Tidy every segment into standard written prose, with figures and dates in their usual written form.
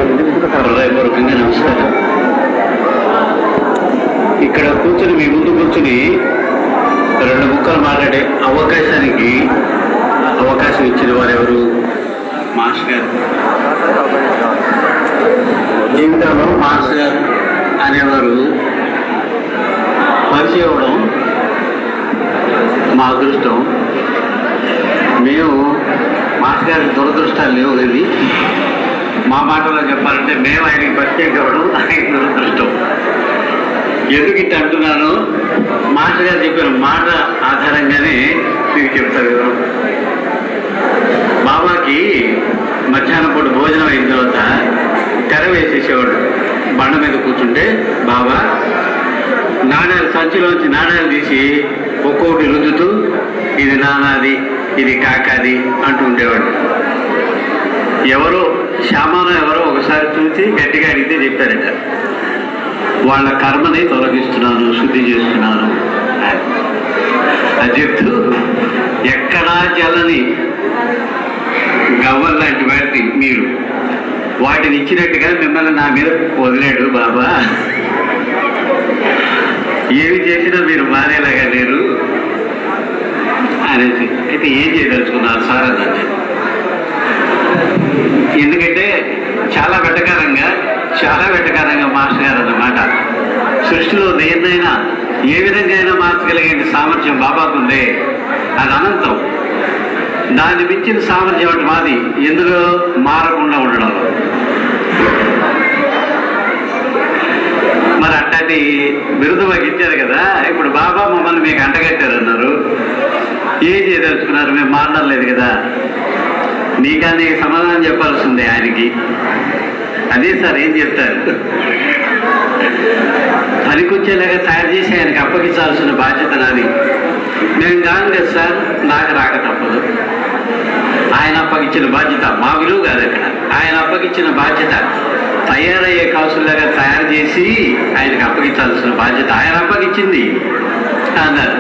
హృదయపూర్వకంగా నమస్కారం. ఇక్కడ కూర్చుని మీ ముందు కూర్చుని రెండు ముక్కలు మాట్లాడే అవకాశం ఇచ్చిన వారు ఎవరు? మాస్టర్ గారు. జీవితంలో మాస్టర్ గారు అనేవారు పరిచయం అవ్వడం మా అదృష్టం. మేము మాస్టర్ గారికి దురదృష్టాలు లేవు. ఇది మా మాటలో చెప్పాలంటే మేము ఆయనకి పరిచయం కావడం ఆయన దురదృష్టం. ఎందుకు ఇట్లా అంటున్నాను, మాస్టర్ గారు చెప్పిన మాట ఆధారంగానే మీకు చెప్తాను. బాబాకి మధ్యాహ్నం పూట భోజనం అయిన తర్వాత తెర వేసేసేవాడు. బండ మీద కూర్చుంటే బాబా నాణ్యాలు, సంచిలోంచి నాణ్యాలు తీసి ఒక్కొక్కటి రుద్దుతూ ఇది నానాది, ఇది కాకాది అంటూ ఉండేవాడు. ఎవరో ఒకసారి చూసి గట్టిగా అడిగితే చెప్పారట, వాళ్ళ కర్మని తొలగిస్తున్నాను, శుద్ధి చేస్తున్నాను అది చెప్తూ ఎక్కడా చెల్లని గవ్వల్ లాంటి వాటిని మీరు వాటిని ఇచ్చినట్టుగా మిమ్మల్ని నా మీద వదిలేడు బాబా. ఏమి చేసినా మీరు మారేలాగా లేరు అనేసి. అయితే ఏం చేయదలుచుకున్నారు సార్ అన్నది. ఎందుకంటే చాలా వెటకారంగా మాస్టర్ గారు అన్నమాట. సృష్టిలో దేన్నైనా ఏ విధంగా అయినా మార్చగలిగే సామర్థ్యం బాబాకు ఉందే, అది అనంతం. దాన్ని మించిన సామర్థ్యం అంటే మాది ఎందులో మారకుండా ఉండడం. మరి అట్లాంటి బిరుదు మాకు ఇచ్చారు కదా. ఇప్పుడు బాబా మమ్మల్ని మీకు అంటగట్టారు అన్నారు. ఏం చేయదలుచుకున్నారు? మేము మారడం లేదు కదా. నీకని సమాధానం చెప్పాల్సిందే ఆయనకి. అదే సార్ ఏం చెప్తారు, పనికొచ్చేలాగా తయారు చేసి ఆయనకి అప్పగించాల్సిన బాధ్యత నాది. నేను కాదు కదా సార్, నాకు రాక తప్పదు. ఆయన అప్పగించిన బాధ్యత మా విలువ కాదు అక్కడ. ఆయన అప్పగించిన బాధ్యత తయారయ్యే కాసులాగా తయారు చేసి ఆయనకి అప్పగించాల్సిన బాధ్యత ఆయన అప్పగించింది అన్నారు.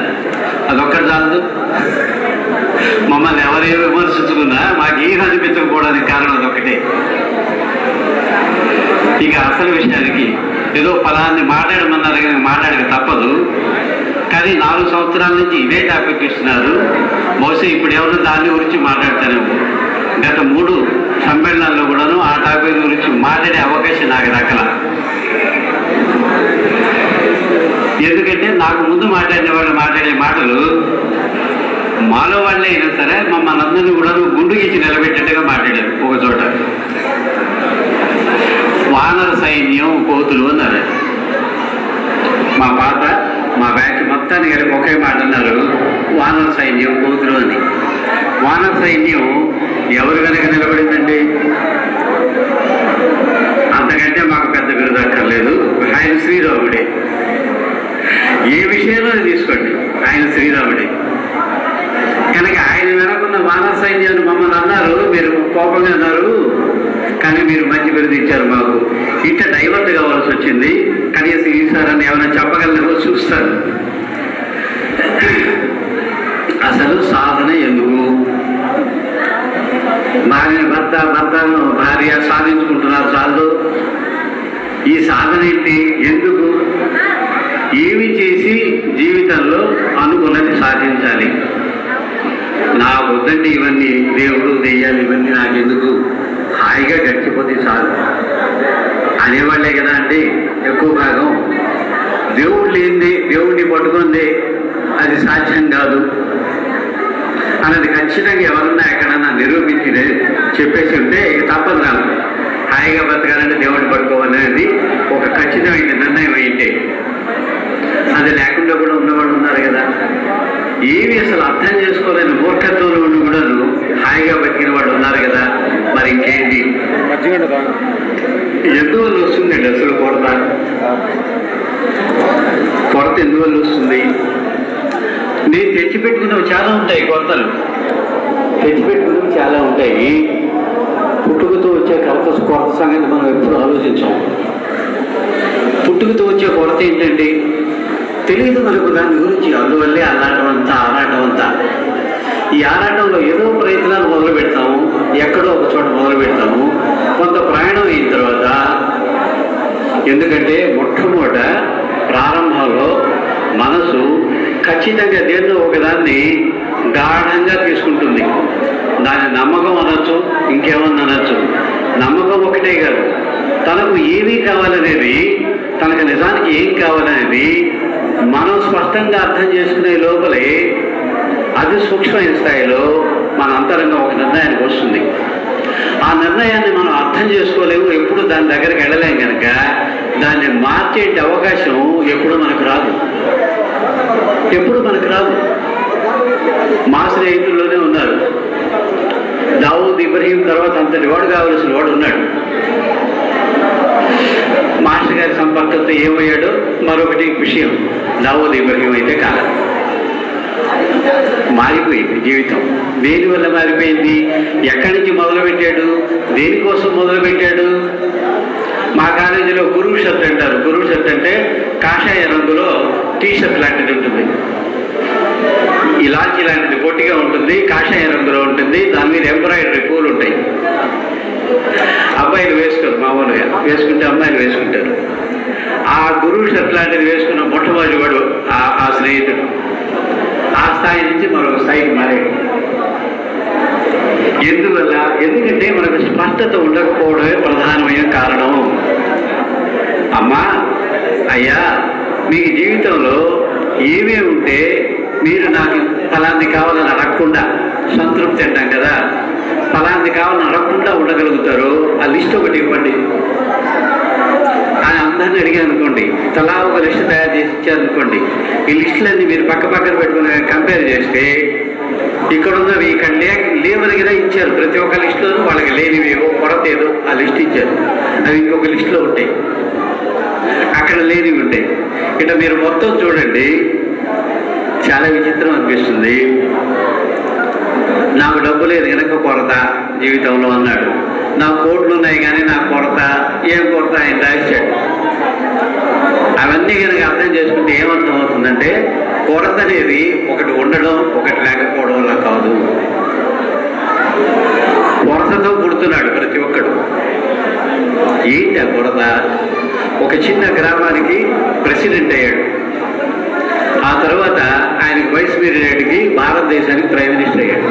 అదొక్కటి చాలదు. మమ్మల్ని ఎవరేమి విమర్శించుకున్నా మాకేం అనిపించకపోవడానికి కారణం అదొక్కటే. ఇక అసలు విషయానికి ఏదో ఫలాన్ని మాట్లాడమన్నారు కానీ మాట్లాడక తప్పదు. కానీ 4 సంవత్సరాల నుంచి ఇదే టాపిక్ ఇస్తున్నారు. బహుశా ఇప్పుడు ఎవరు దాని గురించి మాట్లాడతారేమో. గత 3 సమ్మేళనాల్లో కూడాను ఆ టాపిక్ గురించి మాట్లాడే అవకాశం నాకు దక్కల. ఎందుకంటే నాకు ముందు మాట్లాడిన వాళ్ళు మాట్లాడే మాటలు మాలో వాళ్ళే అయినా సరే మమ్మల్ని అందరినీ కూడా గుండు గీచి నిలబెట్టేట్టుగా మాట్లాడారు. ఒక చోట వానర సైన్యం కోతులు అన్నారు. మా బ్యాచ్ మొత్తాన్ని కలిపి ఒకే మాట అన్నారు, వానర సైన్యం కోతులు అని. వానర సైన్యం ఎవరు కనుక నిలబడిందండి? అంతకంటే మాకు పెద్ద బిరుదు అక్కర్లేదు. ఆయన శ్రీరాముడే. ఏ విషయంలో తీసుకోండి, ఆయన శ్రీరాముడే. కనుక ఆయన వెనకున్న వానర సైన్యాన్ని మమ్మల్ని అన్నారు, మీరు కోపంగా అన్నారు, కానీ మీరు మంచి బిరుదు ఇచ్చారు మాకు. ఇట్లా డైవర్ట్ కావాల్సి వచ్చింది. కనీసం ఈసారని ఏమైనా చెప్పగలనేమో చూస్తారు. అసలు సాధన ఎందుకు? భార్య సాధించుకుంటున్నారు చాలు. ఈ సాధన ఏంటి? ఎందుకు? ఏమి చేసి జీవితంలో అనుకున్నది సాధించాలి. నా వద్దండి ఇవన్నీ, దేవుడు దెయ్యాలు ఇవన్నీ నాకెందుకు, హాయిగా గడిచిపోతే చాలు అనేవాళ్లే కదా అండి ఎక్కువ భాగం. దేవుడు లేనిది, దేవుడిని పట్టుకుంది అది సాధ్యం కాదు అన్నది ఖచ్చితంగా ఎవరన్నా ఎక్కడన్నా నిరూపించి చెప్పేసి ఉంటే తప్పదు. నాకు హాయిగా బతకాలంటే దేవుడిని పట్టుకోవాలనేది ఒక ఖచ్చితమైన నిర్ణయం అయితే, అది లేకుండా కూడా ఉన్నవాళ్ళు ఉన్నారు కదా. ఏమి అసలు అర్థం చేసుకోలేని మూర్ఖత్వంలో ఉండి కూడా హాయిగా బతికిన వాళ్ళు ఉన్నారు కదా. మరి ఇంకేంటి? ఎందువల్ల వస్తుందండి అసలు కొరత ఎందువల్ల వస్తుంది? నేను తెచ్చిపెట్టుకున్నవి చాలా ఉంటాయి, కొరతలు తెచ్చిపెట్టుకున్నవి చాలా ఉంటాయి. పుట్టుకతో వచ్చే కొరత సంగతి మనం ఎప్పుడు ఆలోచించాం. పుట్టుకతో వచ్చే కొరత ఏంటండి? తెలియదు మనకు దాని గురించి. అందువల్లే ఆరాటం అంతా. ఈ ఆరాటంలో ఏదో ప్రయత్నాలు మొదలు పెడతాము, ఎక్కడో ఒక చోట మొదలు పెడతాము. కొంత ప్రయాణం అయిన తర్వాత ఖచ్చితంగా దేన్నో ఒకదాన్ని గాఢంగా తీసుకుంటుంది. దాని నమ్మకం అనొచ్చు, ఇంకేమన్నా అనొచ్చు. నమ్మకం ఒకటే కాదు, తనకు ఏమీ కావాలనేది, తనకు నిజానికి ఏం కావాలనేది మనం స్పష్టంగా అర్థం చేసుకునే లోపలే అతి సూక్ష్మమైన స్థాయిలో మన అంతరంగం ఒక నిర్ణయానికి వస్తుంది. ఆ నిర్ణయాన్ని మనం అర్థం చేసుకోలేము, ఎప్పుడు దాని దగ్గరికి వెళ్ళలేం కనుక దాన్ని మార్చే అవకాశం ఎప్పుడు మనకు రాదు. మా స్నేహితుల్లోనే ఉన్నారు. దావూద్ ఇబ్రహీం తర్వాత అంతటి వాడు కావలసిన వాడు ఉన్నాడు. మాస్టర్ గారి సంపర్కంతో ఏమయ్యాడో మరొకటి విషయం. దావూద్ ఇబ్రహీం అయితే కాదు, మారిపోయింది జీవితం. దేనివల్ల మారిపోయింది? ఎక్కడి నుంచి మొదలుపెట్టాడు? దేనికోసం మొదలుపెట్టాడు? మా కాలేజీలో గురువు షర్ట్ అంటారు. గురువు షర్ట్ అంటే కాషాయ రంగులో టీషర్ట్ లాంటిది ఉంటుంది, ఇలాంటి లాంటిది పొట్టిగా ఉంటుంది, కాషాయ రంగులో ఉంటుంది, దాని మీద ఎంబ్రాయిడరీ పూలు ఉంటాయి. అబ్బాయిలు వేసుకోరు, మామూలుగా వేసుకుంటే అమ్మాయిలు వేసుకుంటారు. ఆ గురువు షర్ట్ లాంటిది వేసుకున్న మొట్టమొదటి వాడు ఆ స్నేహితుడు. ఆ స్థాయి నుంచి మరొక స్థాయికి మారాడు. ఎందువల్ల? ఎందుకంటే మనకు స్పష్టత ఉండకపోవడమే ప్రధానమైన కారణం. అమ్మా, అయ్యా, మీకు జీవితంలో ఏమేమి ఉంటే మీరు నాకు ఫలాన్ని కావాలని అడగకుండా సంతృప్తి అంటాం కదా, ఫలాన్ని కావాలని అడగకుండా ఉండగలుగుతారు, ఆ లిస్ట్ ఒకటి ఇవ్వండి అని అందరిని అడిగాను అనుకోండి. తలా ఒక లిస్ట్ తయారు చేసి ఇచ్చారనుకోండి. ఈ లిస్టులన్నీ మీరు పక్క పక్కన పెట్టుకుని కంపేర్ చేస్తే ఇక్కడ ఉన్నవి ఇక్కడ లేవని కదా ఇచ్చారు. ప్రతి ఒక్క లిస్టులోనూ వాళ్ళకి లేనివి కొరత ఏదో ఆ లిస్ట్ ఇచ్చారు, అవి ఇంకొక లిస్టులో ఉంటాయి, అక్కడ లేనివి ఉంటాయి. ఇట్లా మీరు మొత్తం చూడండి, చాలా విచిత్రం అనిపిస్తుంది. నాకు డబ్బు లేదు కనుక కొరత జీవితంలో అన్నాడు. నాకు కోట్లు ఉన్నాయి కానీ నాకు కొరత. ఏం కొరత? ఆయన రాశాడు. అవన్నీ కనుక అర్థం చేసుకుంటే ఏమర్థం అవుతుందంటే, కొరత అనేది ఒకటి ఉండడం ఒకటి లేకపోవడం వల్ల కాదు. కొరతతో పుడుతున్నాడు ప్రతి ఒక్కడు. ఏంటి ఆ కొరత? ఒక చిన్న గ్రామానికి ప్రెసిడెంట్ అయ్యాడు. ఆ తర్వాత ఆయనకి వైస్ ప్రెసిడెంట్కి భారతదేశానికి ప్రైమ్ మినిస్టర్ అయ్యాడు.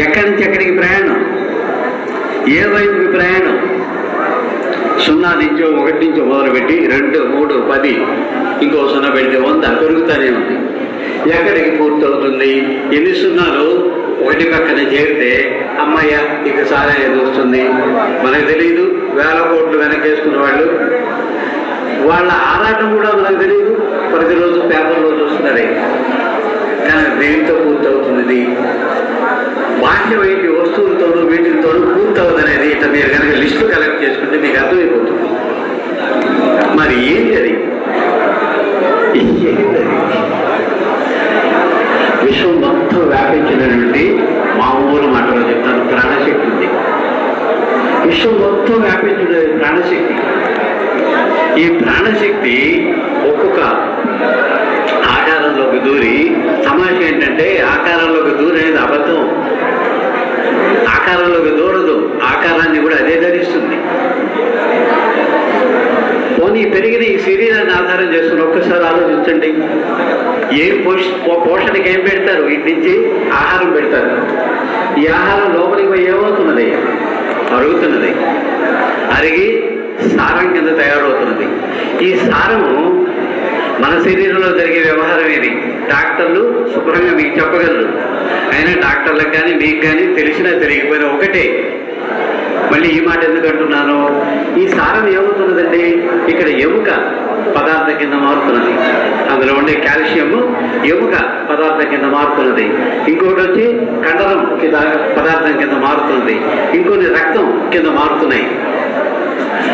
ఎక్కడి నుంచి ఎక్కడికి ప్రయాణం? ఏ వైపుకి ప్రయాణం? 0 నుంచో 1 నుంచో మొదలుపెట్టి 2, 3, 10, ఇంకో 0 పెడితే 100 పెరుగుతూనే ఉంది. ఎక్కడికి పూర్తవుతుంది? ఎన్ని 0లు ఒకటి పక్కన చేరితే అమ్మయ్య ఇక చాలా ఏది వస్తుంది మనకు తెలియదు. 1000 కోట్లు వెనకేసుకున్న వాళ్ళు, వాళ్ళ ఆరాటం కూడా మనకు తెలియదు. ప్రతిరోజు పేపర్లో చూస్తున్నది. కానీ దేనితో పూర్తవుతుంది? బాహ్యమైన వస్తువులతోనూ వీటితోనూ పూర్తవుదనేది ఇట్లా మీరు కనుక లిస్టు కలెక్ట్ చేసుకుంటే మీకు అర్థమైపోతుంది. మరి ఏంటి అది? విశ్వం మొత్తం వ్యాపించినటువంటి మామూలు మాటలో చెప్తాను, ప్రాణశక్తి ఉంది. విశ్వం మొత్తం వ్యాపించిన ప్రాణశక్తి. ఈ ప్రాణశక్తి ఒక్కొక్క ఆకారంలోకి దూరి, తమాష ఏంటంటే ఆకారంలోకి దూరేది అబద్ధం. ఆకారంలోకి దూరదు, ఆకారాన్ని కూడా అదే ధరిస్తుంది. పోనీ పెరిగిన ఈ శరీరాన్ని ఆధారం చేసుకుని ఒక్కసారి ఆలోచించండి. పోషణకి ఏం పెడతారు? ఇంటి నుంచి ఆహారం పెడతారు. ఈ ఆహారం లోపలికి పోయి ఏమవుతున్నది? అరుగుతున్నది. అరిగి సారం కింద తయారవుతున్నది. ఈ సారము మన శరీరంలో జరిగే వ్యవహారం ఏది? డాక్టర్లు శుభ్రంగా మీకు చెప్పగలరు. అయినా డాక్టర్లకు కానీ మీకు కానీ తెలిసినా తెలియకపోయినా ఒకటే. మళ్ళీ ఈ మాట ఎందుకు అంటున్నాను? ఈ సారం ఏమవుతున్నదండి? ఇక్కడ ఎముక పదార్థం కింద మారుతున్నది. అందులో ఉండే కాల్షియం ఎముక పదార్థం కింద మారుతున్నది. ఇంకోటి వచ్చి కండరం కింద పదార్థం కింద మారుతున్నది. ఇంకొన్ని రక్తం కింద మారుతున్నాయి.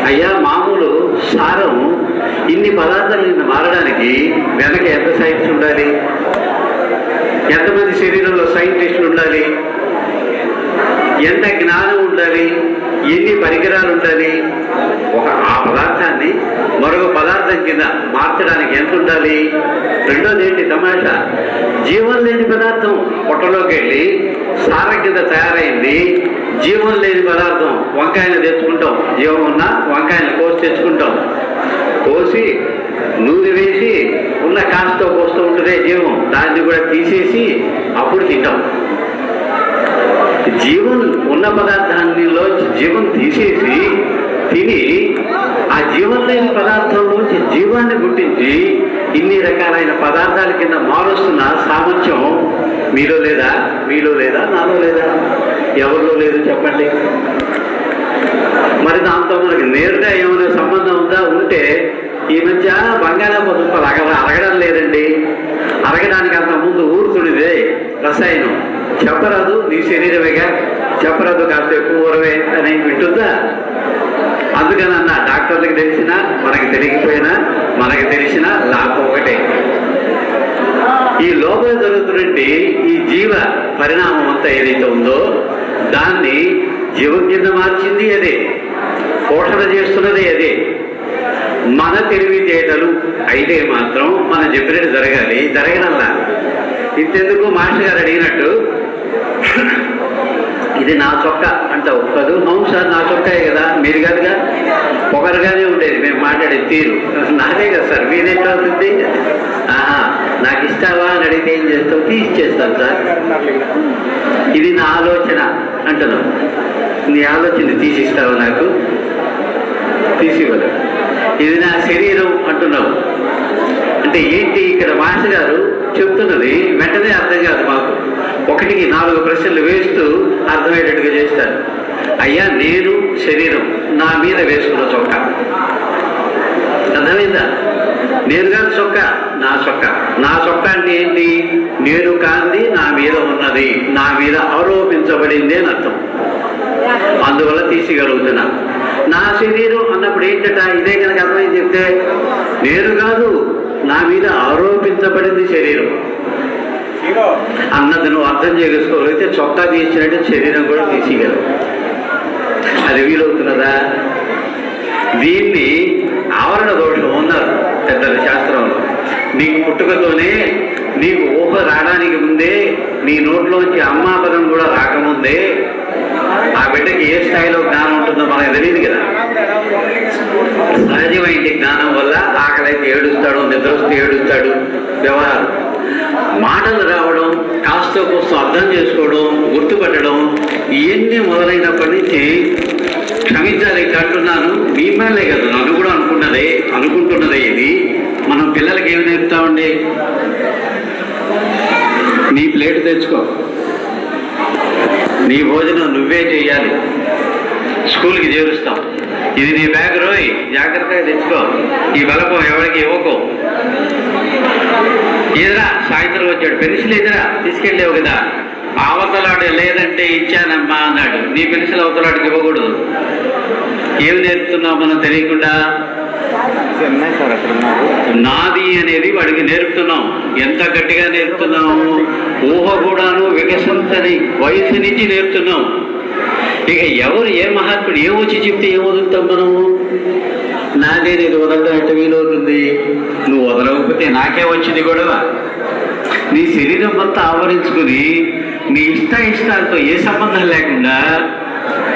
అయ్యా, మామూలు సారం ఇన్ని పదార్థాలు కింద మారడానికి వెనక ఎంత సైన్స్ ఉండాలి? ఎంతమంది శరీరంలో సైంటిస్టులు ఉండాలి? ఎంత జ్ఞానం ఉండాలి? ఎన్ని పరికరాలు ఉండాలి? ఆ పదార్థాన్ని మరొక పదార్థం కింద మార్చడానికి ఎంత ఉండాలి? రెండోది ఏంటి తమాషా? జీవం లేని పదార్థం పొట్టలోకి వెళ్ళి సారం కింద తయారైంది. జీవం లేని పదార్థం వంకాయలు తెచ్చుకుంటాం, జీవం ఉన్న వంకాయలు కోసి తెచ్చుకుంటాం. పోసి నూనె వేసి ఉన్న కాస్తో పోస్తూ ఉంటుందే జీవం, దాన్ని కూడా తీసేసి అప్పుడు తింటాం. జీవం ఉన్న పదార్థాన్నిలో జీవం తీసేసి తిని ఆ జీవం లేని పదార్థంలోంచి జీవాన్ని గుర్తించి ఇన్ని రకాలైన పదార్థాల కింద మారుస్తున్న సామర్థ్యం మీలో లేదా? మీలో లేదా? నాలో లేదా? ఎవరిలో లేదు చెప్పండి. మరి దాంతో మనకి నేరుగా ఏమైనా సంబంధం ఉందా? ఉంటే ఈ మధ్య బంగాళాదుంపలు అరగడం లేదండి. అరగడానికి అంత ముందు ఊరుకునేదే రసాయనం. చెప్పరాదు, నీ శరీరమేగా, చెప్పరాదు కాస్త ఎక్కువ ఊరవే అని వింటుందా? అందుకని అన్న డాక్టర్లకు తెలిసినా మనకి తెలియకపోయినా మనకి తెలిసిన లాభం ఒకటే. ఈ లోపల జరుగుతున్నట్టు ఈ జీవ పరిణామం అంతా ఏదైతే ఉందో దాన్ని జీవం కింద మార్చింది అదే, పోషణ చేస్తున్నది అదే. మన తెలివితేటలు అయితే మాత్రం మనం చెప్పినట్టు జరగాలి, జరగనల్లా. ఇంతెందుకు మాస్టర్ గారు అడిగినట్టు ఇది నా చొక్కా అంటావు కాదు. అవును సార్ నా చొక్కాయే కదా, మీరు కాదుగా. పొగరుగానే ఉండేది మేము మాట్లాడే తీరు. నాదే కదా సార్, మీరేంటి అవుతుంది? నాకు ఇస్తావా అని అడిగితే ఏం చేస్తావు? తీసిచ్చేస్తాను సార్. ఇది నా ఆలోచన అంటున్నావు. నీ ఆలోచన తీసిస్తావా? నాకు తీసివ్వదు. ఇది నా శరీరం అంటున్నావు. అంటే ఏంటి ఇక్కడ మాస్టర్ గారు చెప్తున్నది వెంటనే అర్థం కాదు మాకు. 1కి 4 ప్రశ్నలు వేస్తూ అర్థమయ్యేటట్టుగా చేస్తారు. అయ్యా నేను శరీరం, నా మీద వేసుకున్న చొక్కా అర్థమైందా? నేను కాదు చొక్కా, నా చొక్కా. నా చొక్కా అంటే ఏంటి? నేను కాంది నా మీద ఉన్నది, నా మీద ఆరోపించబడింది అని అర్థం. అందువల్ల తీసిగలుగుతున్నా. నా శరీరం అన్నప్పుడు ఏంటట? ఇదే కనుక అర్థమైంది చెప్తే, నేను కాదు నా మీద ఆరోపించబడింది శరీరం అన్నది నువ్వు అర్థం చేసుకోగలిగితే చొక్కా తీసినట్టు శరీరం కూడా తీసిగలవు. అది వీలవుతున్నదా? దీన్ని ఆవరణ దోషం ఉన్నారు పెద్దల శాస్త్రంలో. నీకు పుట్టుకతోనే, నీకు ఊహ రావడానికి ముందే, నీ నోట్లోంచి అమ్మా పదం కూడా రాకముందే ఆ బిడ్డకి ఏ స్థాయిలో జ్ఞానం ఉంటుందో మనకు తెలియదు కదా. సహజమైన జ్ఞానం వల్ల ఆకలైతే ఏడుస్తాడు, నిద్ర వస్తే ఏడుస్తాడు, వ్యవహారం. మాటలు రావడం, కాస్తో కోస్తో అర్థం చేసుకోవడం, గుర్తుపట్టడం, ఇవన్నీ మొదలైనప్పటి నుంచి క్షమించాలి అంటున్నాను. మిమ్మల్నే కదా నన్ను కూడా అనుకుంటున్నదే ఇది. మనం పిల్లలకి ఏమి నేర్పుతామండి? నీ ప్లేట్ తెచ్చుకో, నీ భోజనం నువ్వే చెయ్యాలి, స్కూల్కి చేరుస్తాం. ఇది నీ బ్యాగ్ రోయ్, జాగ్రత్తగా తెచ్చుకో, ఈ బలపం ఎవరికి ఇవ్వకో. ఎదురా సాయంత్రం వచ్చాడు, పెన్సిల్ ఎదురా తీసుకెళ్ళావు కదా, అవతలాడు లేదంటే ఇచ్చానమ్మా అన్నాడు. నీ పెన్సిల్ అవతలాడికి ఇవ్వకూడదు. ఏమి నేర్పుతున్నావు మనం తెలియకుండా? నాది అనేది వాడికి నేర్పుతున్నాం. ఎంత గట్టిగా నేర్పుతున్నాము! ఊహ కూడాను వికసించని వయసు నుంచి నేర్పుతున్నాం. ఇక ఎవరు ఏ మహాత్ముడు ఏమొచ్చి చెప్తే ఏం వదులుతాం మనము? నాదే నేను వదలడం ఎట్ట వీలవుతుంది? నువ్వు వదలకపోతే నాకే వచ్చింది గొడవ. నీ శరీరం అంతా ఆవరించుకుని నీ ఇష్టాలతో ఏ సంబంధం లేకుండా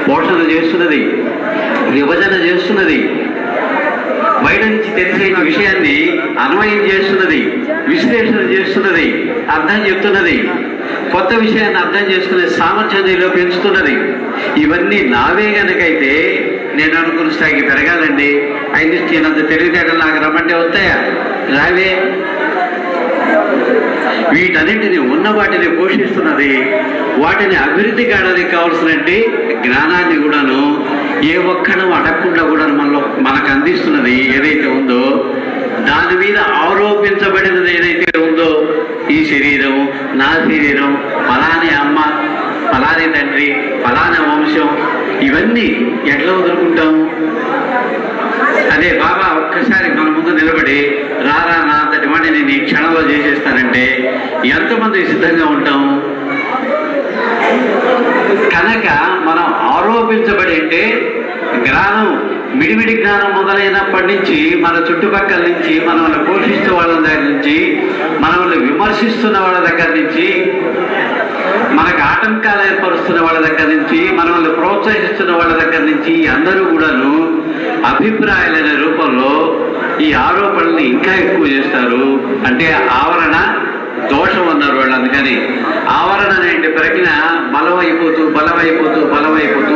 పోషణ చేస్తున్నది, విభజన చేస్తున్నది, బయట నుంచి తెలిసే విషయాన్ని అన్వయం చేస్తున్నది, విశ్లేషణ చేస్తున్నది, అర్థం చెప్తున్నది, కొత్త విషయాన్ని అర్థం చేసుకునే సామర్థ్యం నీలో పెంచుతున్నది. ఇవన్నీ నావే కనుకైతే నేను అనుకున్న స్థాయికి పెరగాలండి. ఐన్స్టీన్ తెలివితేటలు నాకు రమ్మంటే వస్తాయా? రావే. వీటన్నింటినీ ఉన్న వాటిని పోషిస్తున్నది. వాటిని అభివృద్ధి కావడానికి కావాల్సినట్టు జ్ఞానాన్ని కూడాను ఏ ఒక్కడం అడగకుండా కూడా మనకు అందిస్తున్నది ఏదైతే ఉందో, దాని మీద ఆరోపించబడినది ఏదైతే ఉందో, ఈ శరీరం, నా శరీరం, ఫలాని అమ్మ, ఫలాని తండ్రి, ఫలానా వంశం, ఇవన్నీ ఎట్లా వదులుకుంటాము? అదే బాబా ఒక్కసారి మన ముందు నిలబడి రారా నా అంతటి వాడిని నేను ఈ క్షణంలో చేసేస్తానంటే ఎంతమంది సిద్ధంగా ఉంటాము? కనుక మనం ఆరోపించబడి అంటే జ్ఞానం, మిడిమిడి జ్ఞానం మొదలైనప్పటి నుంచి మన చుట్టుపక్కల నుంచి, మనల్ని పోషిస్తూ వాళ్ళ దగ్గర నుంచి, మనల్ని విమర్శిస్తున్న వాళ్ళ దగ్గర నుంచి, మనకు ఆటంకాలు ఏర్పరుస్తున్న వాళ్ళ దగ్గర నుంచి, మనల్ని ప్రోత్సహిస్తున్న వాళ్ళ దగ్గర నుంచి అందరూ కూడాను అభిప్రాయాలనే రూపంలో ఈ ఆరోపణల్ని ఇంకా ఎక్కువ చేస్తారు. అంటే ఆవరణ దోషం అన్నారు వాళ్ళు. అందుకని ఆవరణ అనే ప్రజ్ఞ బలమైపోతూ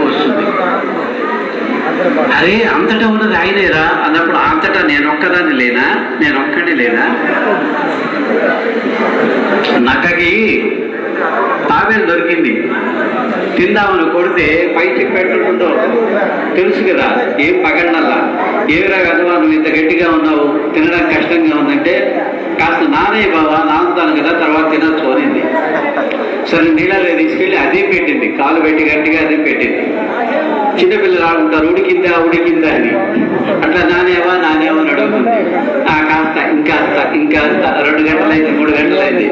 వస్తుంది. అరే అంతటా ఉన్నది ఆయనేరా అన్నప్పుడు అంతటా నేనొక్కదాన్ని లేనా? నక్కకి తాబేలు దొరికింది, తిందామని కొడితే పైకి పెట్టుకుంటూ తెలుసు కదా, ఏం పగడనల్లా, ఏమిరా కదవా నువ్వు ఇంత గట్టిగా ఉన్నావు, తినడానికి కష్టంగా ఉందంటే కాస్త నానే బావా నానుతాను కదా తర్వాత తినచ్చు అనింది. సరే నీళ్ళలో తీసుకెళ్ళి అదే పెట్టింది, కాలు పెట్టి గట్టిగా అదే పెట్టింది. చిన్నపిల్లలు ఆడుకుంటారు ఉడికిందా అని, అట్లా నానేవా అని అడుగుతుంది. కాస్త ఇంకాస్త 2 గంటలైంది 3 గంటలైంది,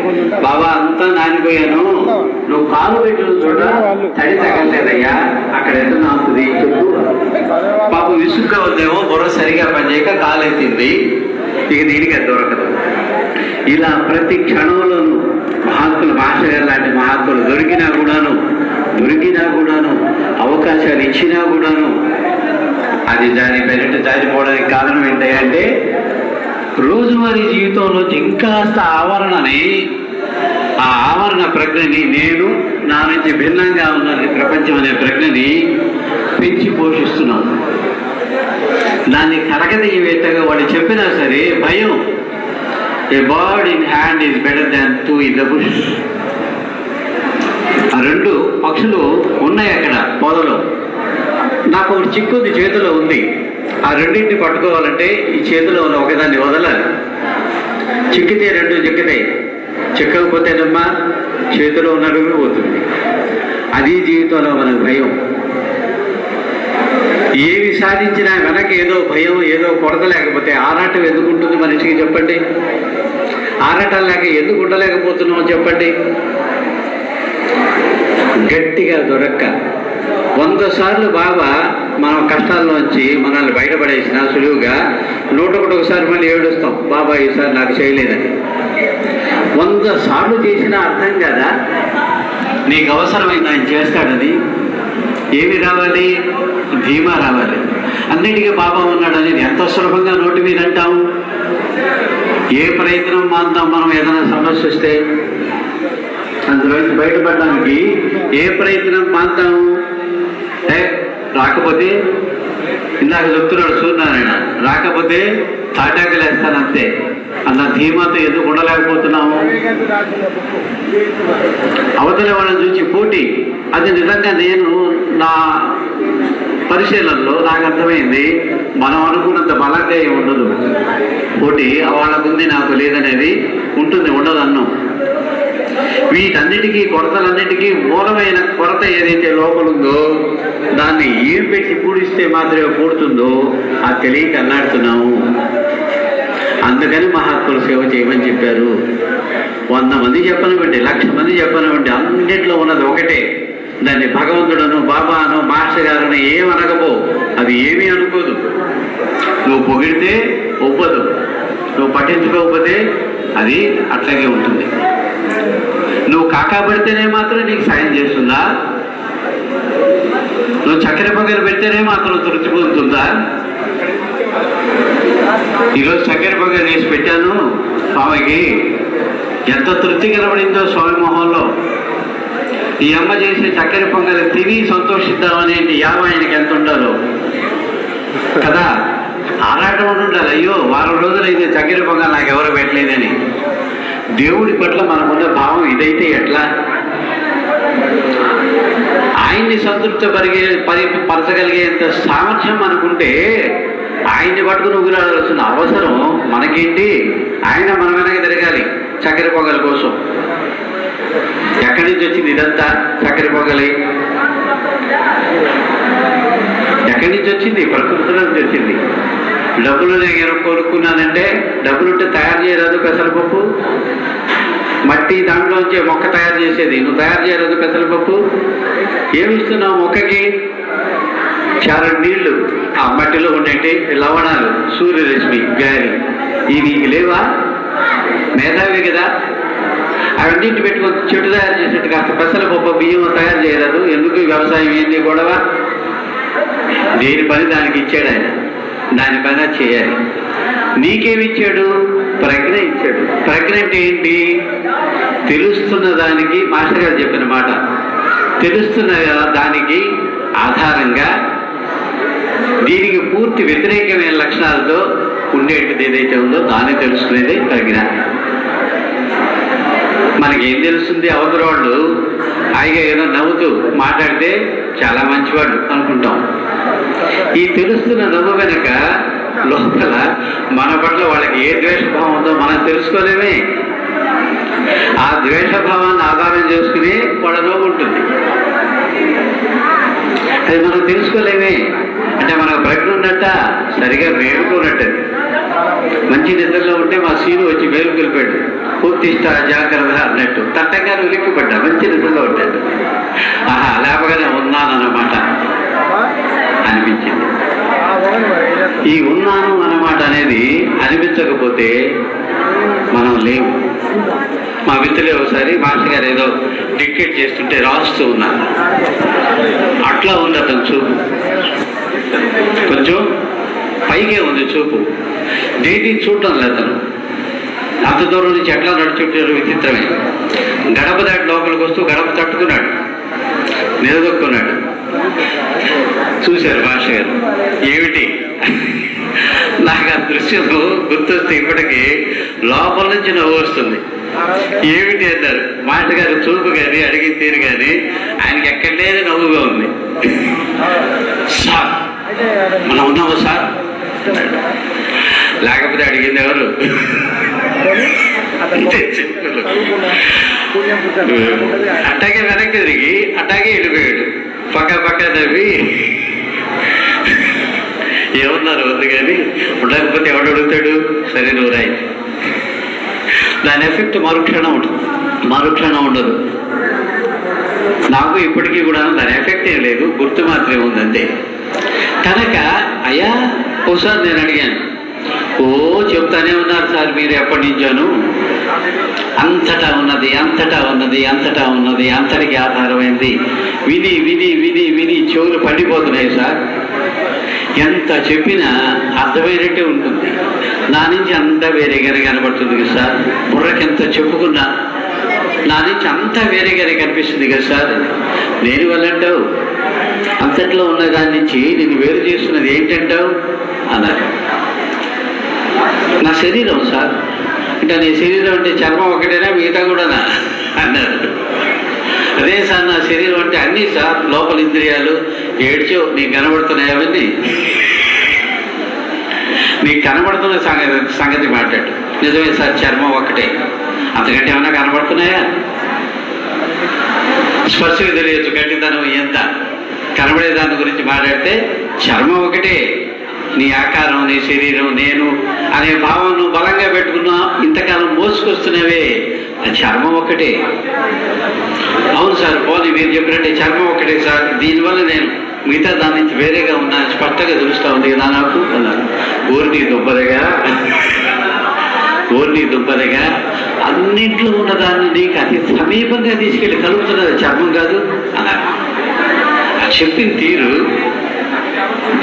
బాబా అంతా నానిపోయాను, నువ్వు కాలు పెట్టిన చోట తడి తగలలేదయ్యా, అక్కడ ఎంత నాకుతుంది చెప్పు. పాపం విసుగ్గా ఉందేమో, బుర్ర సరిగా పనిచేయక కాలు ఎత్తింది, ఇక దీనికి అది దొరకదు. ఇలా ప్రతి క్షణంలోనూ మహాత్ములు, మాస్టర్ గారు లాంటి మహాత్ములు దొరికినా కూడాను అవకాశాలు ఇచ్చినా కూడాను అది జారిపోవడానికి కారణం ఏంటంటే రోజువారీ జీవితంలో ఇంకాస్త ఆ ఆవరణ ప్రజ్ఞని, నేను నా నుంచి భిన్నంగా ఉన్నది ప్రపంచం అనే ప్రజ్ఞని పెంచి పోషిస్తున్నాం. దాన్ని కరగదీయవేత్తగా వాళ్ళు చెప్పినా సరే భయం. A bird in hand is better than 2 in the bush. ఆ 2 పక్షులు ఉన్నాయి అక్కడ పొదలో. నాకు ఒకటి చిక్కుంది చేతిలో ఉంది, ఆ 2ంటిని పట్టుకోవాలంటే ఈ చేతిలో ఉన్న ఒకదాన్ని వదలాలి. చిక్కితే 2 చిక్కుతాయి, చిక్కకపోతేనమ్మా చేతిలో ఉన్న అడుగు పోతుంది. అది జీవితంలో మనకు భయం. ఏవి సాధించినా వెనక ఏదో భయం, ఏదో కొరత లేకపోతే ఆరాటం ఎందుకు ఉంటుంది మనిషికి చెప్పండి? ఆరాటం లేక ఎందుకు ఉండలేకపోతున్నామో చెప్పండి? గట్టిగా దొరక్క 100 సార్లు బాబా మనం కష్టాల్లోంచి మనల్ని బయటపడేసినా సులువుగా 101 మళ్ళీ ఏడుస్తాం, బాబా ఈసారి నాకు చేయలేదని. 100 సార్లు చేసినా అర్థం కదా, నీకు అవసరమైంది ఆయన చేస్తాడని. ఏమి రావాలి? ధీమా రావాలి. అన్నిటికీ బాబా ఉన్నాడు అనేది ఎంత సులభంగా నోటి మీద అంటాము. ఏ ప్రయత్నం మాందాం మనం ఏదైనా సమస్య వస్తే అందులోంచి బయటపడడానికి ఏ ప్రయత్నం మాందాము? రాకపోతే ఇందాక చెప్తున్నాడు సూర్యనారాయణ, రాకపోతే తాటాకలేస్తానంతే అన్న ధీమాతో ఎందుకు ఉండలేకపోతున్నాము? అవతల వాళ్ళని చూసి పోటీ. అది నిజంగా నేను నా పరిశీలనలో నాకు అర్థమైంది, మనం అనుకున్నంత బలంగా ఉండదు పోటీ. వాళ్ళకుంది నాకు లేదనేది ఉంటుంది, ఉండదు అన్నం. వీటన్నిటికీ కొరతలన్నిటికీ మూలమైన కొరత ఏదైతే లోపలుందో దాన్ని ఏం పెట్టి పూడిస్తే మాత్రమే పూడుతుందో అది తెలియక అన్నాడుతున్నాము. అందుకని మహాత్ములు సేవ చేయమని చెప్పారు. 100 మంది చెప్పనివ్వండి, 1,00,000 మంది చెప్పనివ్వండి, అన్నింటిలో ఉన్నది ఒకటే. దాన్ని భగవంతుడను, బాబాను, మాస్టర్ గారుని ఏమనకపో, అది ఏమీ అనుకోదు. నువ్వు పొగిడితే ఒప్పదు, నువ్వు పట్టించుకోకపోతే అది అట్లాగే ఉంటుంది. నువ్వు కాకాబడితేనే మాత్రం నీకు సాయం చేస్తుందా? నువ్వు చక్కెర పొగలు పెడితేనే మాత్రం తృప్తి పొందుతుందా? ఈరోజు చక్కెర పొగలు వేసి పెట్టాను స్వామికి, ఎంత తృప్తి కనబడిందో స్వామి మొహంలో. ఈ అమ్మ చేసే చక్కెర పొంగలు తిని సంతోషిద్దామనే యావ ఆయనకి ఎంత ఉండాలో కదా. ఆరాటం ఉండాలి, అయ్యో వారం రోజులైతే చక్కెర పొంగల్ నాకు ఎవరు పెట్టలేదని. దేవుడి పట్ల మనకున్న భావం ఇదైతే ఎట్లా? ఆయన్ని పరచగలిగేంత సామర్థ్యం మనకుంటే ఆయన్ని పట్టుకుని ఊగిరాడాల్సిన అవసరం మనకేంటి? ఆయన మన వెనక తిరగాలి చక్కెర పొంగల్ కోసం. ఎక్కడి నుంచి వచ్చింది ఇదంతా? చక్కెర పొంగలి ఎక్కడి నుంచి వచ్చింది? ప్రకృతిలో నుంచి వచ్చింది. డబ్బులు నేను కొనుక్కున్నానంటే డబ్బులుంటే తయారు చేయరాదు పెసరపప్పు, మట్టి దాంట్లోంచే మొక్క తయారు చేసేది. నువ్వు తయారు చేయరాదు పెసరపప్పు. ఏమి ఇస్తున్నావు మొక్కకి? చారడు నీళ్లు, ఆ మట్టిలో ఉండేటి లవణాలు, సూర్యరశ్మి, గాలి. ఇవి నీకు లేవా? మేధావి కదా. అవన్నింటి పెట్టుకొని చెట్టు తయారు చేసేట్టు కాస్త పెసరపప్పు బియ్యం తయారు చేయరాదు. ఎందుకు వ్యవసాయం ఏంటి గొడవ? దేని పని దానికి ఇచ్చాడు ఆయన, దాని పని చేయాలి. నీకేమిచ్చాడు? ప్రజ్ఞ ఇచ్చాడు. ప్రజ్ఞ అంటే ఏంటి? తెలుస్తున్న దానికి, మాస్టర్ గారు చెప్పిన మాట, తెలుస్తున్న దానికి ఆధారంగా దీనికి పూర్తి వ్యతిరేకమైన లక్షణాలతో ఉండేటిది ఏదైతే ఉందో దాన్ని తెలుసుకునేది ప్రజ్ఞ. మనకేం తెలుస్తుంది? అవతల వాళ్ళు హాయిగా ఏదో నవ్వుతూ మాట్లాడితే చాలా మంచివాడు అనుకుంటాం. ఈ తెలుస్తున్న నవ్వు వెనక లోపల మన పట్ల వాళ్ళకి ఏ ద్వేషభావం ఉందో మనం తెలుసుకోలేమే. ఆ ద్వేషభావాన్ని ఆధారం చేసుకుని వాళ్ళ నవ్వు ఉంటుంది. అది మనం తెలుసుకోలేమే. అంటే మనకు ప్రజ్ఞ ఉన్నట్ట, సరిగా మేలుకున్నట్టు. మంచి నిద్రలో ఉంటే మా సీను వచ్చి మేలుకొలిపాడు, పూర్తి జాగ్రత్త అన్నట్టు తట్టంగా ఉలిక్కిపడ్డా, మంచి నిద్రలో ఉంటాడు. ఆహా, లేపగానే ఉన్నానన్నమాట అనిపించింది. ఈ ఉన్నాను అన్నమాట అనేది అనిపించకపోతే మనం లేవు. మా మిత్రులే ఒకసారి మాస్టర్ గారు ఏదో డిక్టేట్ చేస్తుంటే రాస్తూ ఉన్నారు. అట్లా ఉంది అతను చూపు, కొంచెం పైకే ఉంది చూపు. దేని చూడటం లేదు అతను. అంత దూరం నుంచి ఎట్లా నడుచుంటారు విచిత్రమే. గడప దాటి లోపలికి వస్తూ గడప తట్టుకున్నాడు, నిలదొక్కున్నాడు. చూశారు మాస్టర్ గారు. ఏమిటి నాకు ఆ దృశ్యం గుర్తొస్తే ఇప్పటికీ లోపల నుంచి నవ్వు వస్తుంది. ఏమిటి అన్నారు మాస్టర్ గారు. చూపు కానీ అడిగిన తీరు కానీ ఆయనకి ఎక్కడ లేదు నవ్వుగా ఉంది. సార్ మనం ఉన్నాము సార్, లేకపోతే అడిగింది ఎవరు? అట్టాగే వెనక్కి తిరిగి అట్టాగే వెళ్ళిపోయాడు. పక్క నవ్వి ఏమన్నారు వద్దు కానీ, ఉండకపోతే ఎవడు అడుగుతాడు? సరే నువ్వు రాయి. దాని ఎఫెక్ట్ మరుక్షణం ఉండదు. నాకు ఇప్పటికీ కూడా దాని ఎఫెక్ట్ ఏం లేదు, గుర్తు మాత్రమే ఉందంతే. కనుక అయ్యా ఒకసారి నేను అడిగాను, చెప్తానే ఉన్నారు సార్ మీరు ఎప్పటి నుంచాను, అంతటా ఉన్నది, అంతటికి ఆధారమైంది. విని చెవులు పడిపోతున్నాయి సార్. ఎంత చెప్పినా అర్థమైనట్టే ఉంటుంది. నా నుంచి అంతా వేరేగానే కనబడుతుంది కదా సార్. బుర్రకి ఎంత చెప్పుకున్నా నా నుంచి అంతా వేరేగానే కనిపిస్తుంది కదా సార్. నేను వాళ్ళంటావు, అంతట్లో ఉన్న దాని నుంచి నేను వేరు చేస్తున్నది ఏంటంటావు అన్నారు. నా శరీరం సార్. అంటే నీ శరీరం అంటే చర్మం ఒకటేనా, మిగతా కూడానా అన్నారు. అదే సార్ నా శరీరం అంటే అన్నీ సార్, లోపల ఇంద్రియాలు ఏడ్చో నీకు కనబడుతున్నాయి, అవన్నీ నీకు కనబడుతున్న సంగతి మాట్లాడు. నిజమే సార్, చర్మం ఒక్కటే, అంతకంటే ఏమన్నా కనబడుతున్నాయా? స్పర్శకు తెలియచ్చు గట్టితనం ఎంత. కనబడే దాని గురించి మాట్లాడితే చర్మం ఒకటే, నీ ఆకారం, నీ శరీరం, నేను అనే భావం నువ్వు బలంగా పెట్టుకున్నా ఇంతకాలం మోసుకొస్తున్నవే, చర్మం ఒకటే. అవును సార్, పోనీ మీరు చెప్పినట్టే చర్మం ఒకటే సార్, దీనివల్ల నేను మిగతా దాని నుంచి వేరేగా ఉన్నా స్పష్టంగా తెలుస్తూ ఉంది కదా నాకు అన్నారు. ఊరిని దుబ్బదగా అన్నింట్లో ఉన్నదాన్ని నీకు అతి సమీపంగా తీసుకెళ్ళి కలుపుతున్నది చర్మం కాదు అన్నారు. ఆ చెప్పిన తీరు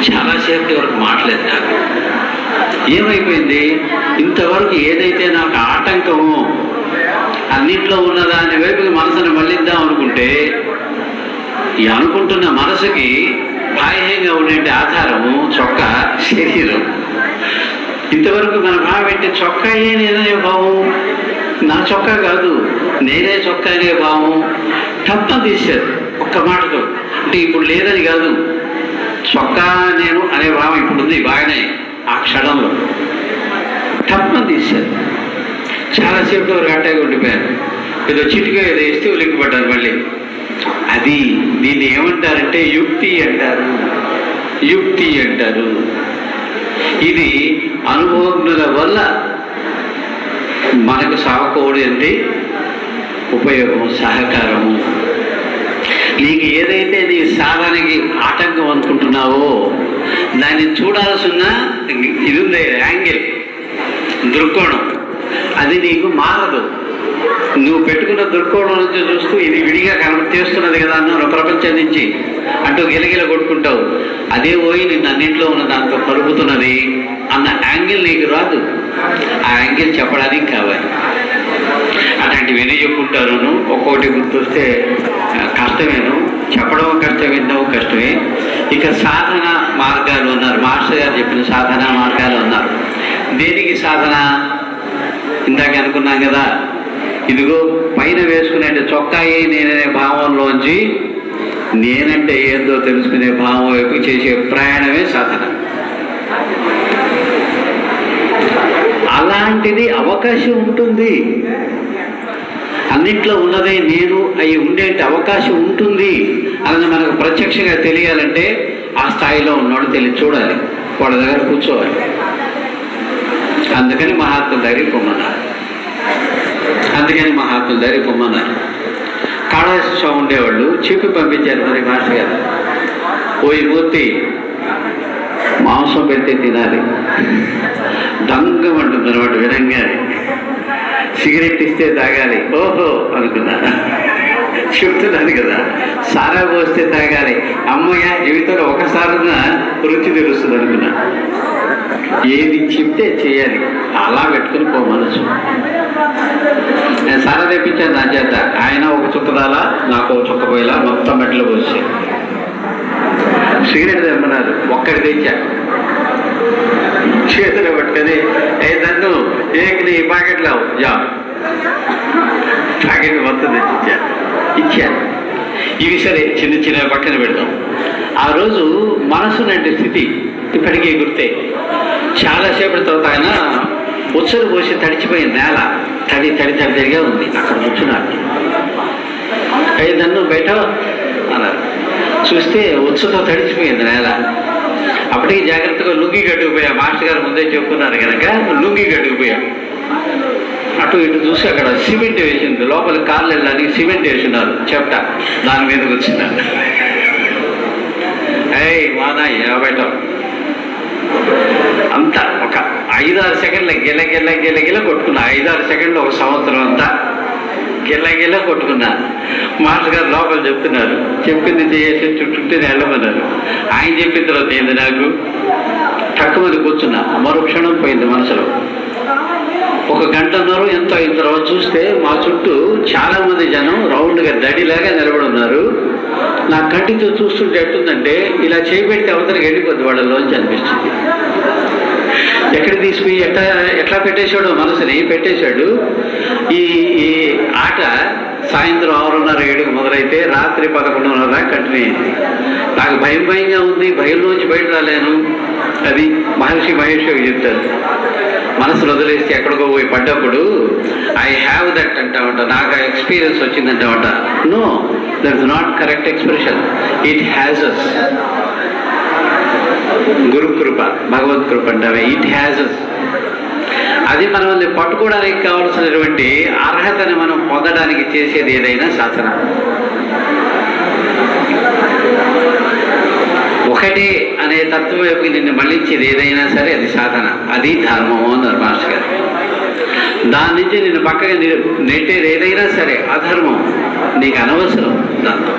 చాలాసేపు వరకు మాట్లాడలేదు నాకు. ఏమైపోయింది, ఇంతవరకు ఏదైతే నాకు ఆటంకమో అన్నింట్లో ఉన్నదాని వైపుకి మనసును మళ్ళిద్దాం అనుకుంటే, ఈ అనుకుంటున్న మనసుకి బాహ్యంగా ఉండే ఆధారము చొక్కా, శరీరం. ఇంతవరకు మన భావం ఏంటి? చొక్కా నేనే భావం, నా చొక్కా కాదు, నేనే చొక్కా అనే భావం తప్ప తీశారు ఒక్క మాటతో. అంటే ఇప్పుడు లేదని కాదు, చొక్కా నేను అనే భావం ఇప్పుడు ఉంది బాగానే. ఆ క్షణంలో తప్ప తీశారు. చాలాసేపు వరకు అట్టాగా ఉండిపోయారు. ఏదో చిటిగా ఏదో వేస్తే ఉలిక్కిపడ్డారు మళ్ళీ. అది దీన్ని ఏమంటారంటే యుక్తి అంటారు. ఇది అనుభవజ్ఞుల వల్ల మనకు సాగుకోవడానికి ఉపయోగం, సహకారము. నీకు ఏదైతే నీ సాధనకి ఆటంకం అనుకుంటున్నావో దాన్ని చూడాల్సిన ఇది ఉంది, యాంగిల్, దృక్కోణం, అది నీకు మారదు. నువ్వు పెట్టుకున్న దృక్కోణం నుంచి చూస్తూ ఇది విడిగా చేస్తున్నది కదా అన్న ప్రపంచం నుంచి అంటూ గిలగిల కొట్టుకుంటావు. అదే పోయి నిన్ను అన్నింట్లో ఉన్న దాంతో కలుపుతున్నది అన్న యాంగిల్ నీకు రాదు. ఆ యాంగిల్ చెప్పడానికి కావాలి. అట్లాంటివి ఎన్ని చెప్పుకుంటారు. ఒక్కొక్కటి గుర్తొస్తే కష్టమేను, చెప్పడం కష్టం, వినడం కష్టమే. ఇక సాధన మార్గాలు ఉన్నారు. మాస్టర్ గారు చెప్పిన సాధన మార్గాలు ఉన్నారు. దేనికి సాధన? ఇందాక అనుకున్నాం కదా, ఇదిగో పైన వేసుకునే చొక్కాయి నేననే భావంలోంచి నేనంటే ఏందో తెలుసుకునే భావం వైపు చేసే ప్రయాణమే సాధన. అలాంటిది అవకాశం ఉంటుంది. అన్నిట్లో ఉన్నదే నేను అయి ఉండే అవకాశం ఉంటుంది అని మనకు ప్రత్యక్షంగా తెలియాలంటే ఆ స్థాయిలో ఉన్నవాడు చూడాలి, వాళ్ళ దగ్గర కూర్చోవాలి. అందుకని మహాత్ముల దగ్గరికి పొమ్మన్నారు. కాళేశ్వర ఉండేవాళ్ళు చెప్పి పంపించారు మరి మాస్టర్ గారు, పోయి మూర్తి మాంసం పెడితే తినాలి, దంగమంటుంది అనమాట వినంగానే. సిగరెట్ ఇస్తే తాగాలి. ఓహో అనుకున్నా, చెప్తున్నాను కదా. సారా పోస్తే తాగాలి. అమ్మయ్య, జీవితంలో ఒకసారిన రుచి తెలుస్తుంది అనుకున్నా. ఏది చెప్తే చేయాలి, అలా పెట్టుకుని పో మనసు. నేను సారా తెప్పించాను నా చేత. ఆయన ఒక చుక్కదాలా, నాకు ఒక చుక్క పోయేలా మొత్తం మెట్లో పోసి సిగరెట్ తెమ్మన్నారు. ఒక్కడి తెచ్చా, చేతులు పట్టుకొని నన్ను ఏకని ప్యాకెట్లో జా ప్యాకెట్ మొత్తం తెచ్చిచ్చా, ఇచ్చాను. ఇవి సరే చిన్న చిన్న పక్కన పెడతాం. ఆ రోజు మనసునంటే స్థితి ఇప్పటికీ గుర్తే. చాలాసేపటి తర్వాత ఆయన ఉచ్చలు పోసి తడిచిపోయిన నేల తడిగా ఉంది. అక్కడ కూర్చున్నాడు. నన్ను బయట అన్నారు. చూస్తే ఉచ్చతో తడిచిపోయింది నేల. అప్పటికి జాగ్రత్తగా లుంగి కట్టుకుపోయా. మాస్టర్ గారు ముందే చెప్పుకున్నారు కనుక లుంగి కట్టుకుపోయా. అటు ఇటు చూసి అక్కడ సిమెంట్ వేసింది. లోపల కాళ్ళు వెళ్ళడానికి సిమెంట్ వేసినారు. చెప్తా దాని మీద కూర్చున్నారు. బయట అంతా ఒక 5-6 సెకండ్ల గిల్ల కొట్టుకున్నా. 5-6 సెకండ్లు ఒక సంవత్సరం అంతా గిల్ల కొట్టుకున్నా. మాస్టర్ గారు లోపల చెప్తున్నారు. చెప్పింది చేసి చుట్టూ వెళ్ళమన్నారు. ఆయన చెప్పిన తర్వాత ఏంది నాకు తక్కువది కూర్చున్నా. మరో క్షణం పోయింది మనసులో. 1 గంటన్నర ఎంతో అయిన తర్వాత చూస్తే మా చుట్టూ చాలా మంది జనం రౌండ్గా దడిలాగా నిలబడి ఉన్నారు. నా కంటితో చూస్తుంటే ఎట్టుందంటే ఇలా చేయబెట్టి అవతలకి వెళ్ళిపోద్ది వాళ్ళలోంచి అనిపించింది. ఎక్కడ తీసుకుని ఎట్లా పెట్టేశాడు మనసుని పెట్టేశాడు. ఈ ఆట సాయంత్రం 6:30-7 మొదలైతే రాత్రి 11:30 దాకా కంటిన్యూ అయింది. నాకు భయంగా ఉంది. భయంలోంచి బయట రాలేను. అది మహర్షి చెప్తారు. మనసును వదిలేస్తే ఎక్కడికో పోయి పడ్డప్పుడు ఐ హ్యావ్ దట్ అంటామంట. నాకు ఎక్స్పీరియన్స్ వచ్చిందంటామంట. No, that is not correct expression. It has us. గురుకృప, భగవత్ కృప అంటామే. It has us. అది మనల్ని పట్టుకోవడానికి కావాల్సినటువంటి అర్హతని మనం పొందడానికి చేసేది ఏదైనా సాధన. ఒకటే అనే తత్వం వైపు నిన్ను మళ్ళించేది ఏదైనా సరే అది సాధన, అది ధర్మము అన్నారు మాస్టర్ గారు. దాని నుంచి నిన్ను పక్కగా నెట్టేది ఏదైనా సరే అధర్మం, నీకు అనవసరం. దాంతో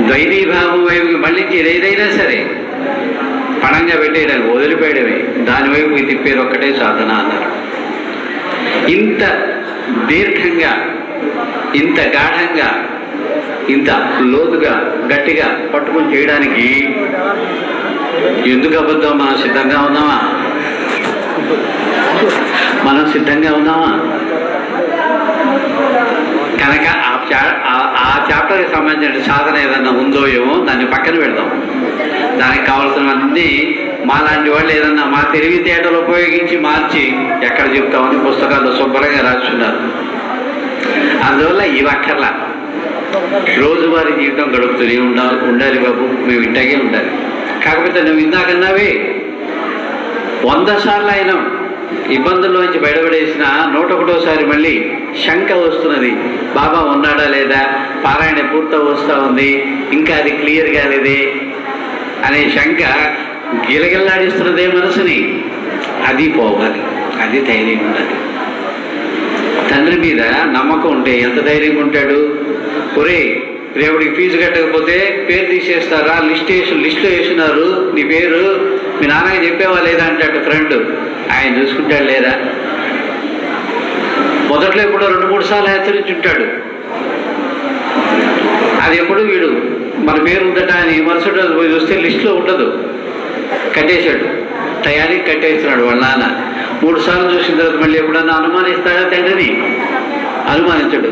ద్వైతీభావం వైపుకి మళ్ళించేది ఏదైనా సరే పణంగా పెట్టేయడానికి వదిలిపోయడమే. దాని వైపు తిప్పేది ఒక్కటే సాధన అన్నారు. ఇంత దీర్ఘంగా, ఇంత గాఢంగా, ఇంత లోతుగా, గట్టిగా పట్టుకుని చేయడానికి ఎందుకు అబద్ధం? మనం సిద్ధంగా ఉన్నామా? కనుక ఆ చాప్టర్కి సంబంధించిన సాధన ఏదన్నా ఉందో ఏమో దాన్ని పక్కన పెడదాం. దానికి కావాల్సినవన్నీ మాలాంటి వాళ్ళు ఏదన్నా మా తెలివితేటలు ఉపయోగించి మార్చి ఎక్కడ చెప్తామని పుస్తకాల్లో శుభ్రంగా రాస్తున్నారు. అందువల్ల ఇవి అక్కర్లా. రోజువారీ జీవితం గడుపుతూనే ఉండాలి బాబు, మేము ఇంటాగే ఉండాలి. కాకపోతే నువ్వు ఇందాకన్నావే 100 సార్లు అయినా ఇబ్బందుల్లోంచి బయటపడేసిన 101సారి మళ్ళీ శంక వస్తున్నది. బాబా ఉన్నాడా లేదా, పారాయణ పూర్తి వస్తూ ఉంది, ఇంకా అది క్లియర్ కాలేదే అనే శంక గిలగిల్లాడిస్తున్నదే మనసుని. అది పోవాలి, అది ధైర్యం ఉండాలి. తండ్రి మీద నమ్మకం ఉంటే ఎంత ధైర్యంగా ఉంటాడు. ఒరే, రేవుడికి ఫీజు కట్టకపోతే పేరు తీసేస్తారా, లిస్టులో వేసినారు నీ పేరు, మీ నాన్నకి చెప్పేవా లేదా అంటాడు ఫ్రెండ్. ఆయన చూసుకుంటాడు లేదా? మొదట్లో ఎప్పుడో 2-3 సార్లు హెచ్చరించుంటాడు. అది ఎప్పుడు వీడు మన పేరు ఉందట అని మరుసటి రోజు పోయి చూస్తే లిస్టులో ఉండదు. కట్టేశాడు, టయానికి కట్టేస్తున్నాడు వాళ్ళ నాన్న. 3 సార్లు చూసిన తర్వాత మళ్ళీ ఎప్పుడన్నా అనుమానిస్తాడా తండ్రిని? అనుమానించడు.